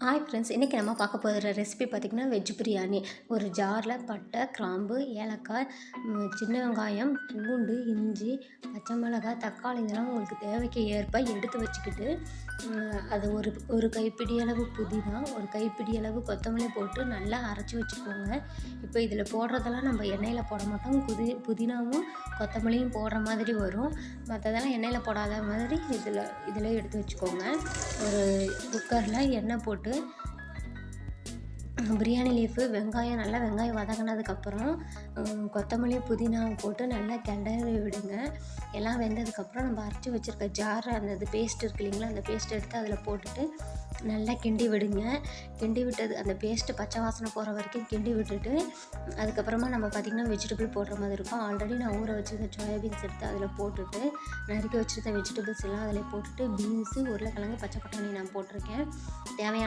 Hi friends, இன்றைக்கி நம்ம பார்க்க போகிற ரெசிபி பார்த்திங்கன்னா வெஜ் பிரியாணி. ஒரு ஜாரில் பட்டை, கிராம்பு, ஏலக்காய், சின்ன வெங்காயம், பூண்டு, இஞ்சி, பச்சை மிளகாய், தக்காளி இதெல்லாம் உங்களுக்கு தேவைக்கு ஏற்ப எடுத்து வச்சுக்கிட்டு அது ஒரு ஒரு கைப்பிடி அளவு புதினா, ஒரு கைப்பிடி அளவு கொத்தமல்லி போட்டு நல்லா அரைச்சி வச்சுக்கோங்க. இப்போ இதில் போடுறதெல்லாம் நம்ம எண்ணெயில் போட மாட்டோம். புதினாவும் கொத்தமல்லியும் போடுற மாதிரி வரும். மற்றதெல்லாம் எண்ணெயில் போடாத மாதிரி இதில் எடுத்து வச்சுக்கோங்க. ஒரு குக்கரில் எண்ணெய் போட்டு பிரியாணி லீஃபு, வெங்காயம் வதங்கினதுக்கப்புறம் கொத்தமல்லி, புதினாவை போட்டு நல்லா கிளறி விடுங்க. எல்லாம் வெந்ததுக்கப்புறம் நம்ம அரைச்சி வச்சுருக்க ஜார் அந்த பேஸ்ட் இருக்கு இல்லைங்களா, அந்த பேஸ்ட் எடுத்து அதில் போட்டுட்டு நல்லா கிண்டி விடுங்க. கிண்டி விட்டது அந்த பேஸ்ட்டு பச்சை வாசனை போகிற வரைக்கும் கிண்டி விட்டுட்டு அதுக்கப்புறமா நம்ம பார்த்திங்கன்னா வெஜிடபிள் போடுற மாதிரி இருக்கும். ஆல்ரெடி நான் ஊற வச்சுருந்த சோயாபீன்ஸ் எடுத்து அதில் போட்டுட்டு நறுக்கி வச்சுருந்த வெஜிடபிள்ஸ் எல்லாம் அதில் போட்டுட்டு பீன்ஸு, உருளைக்கிழங்கு, பச்சை பட்டாணி நான் போட்டிருக்கேன். தேவையான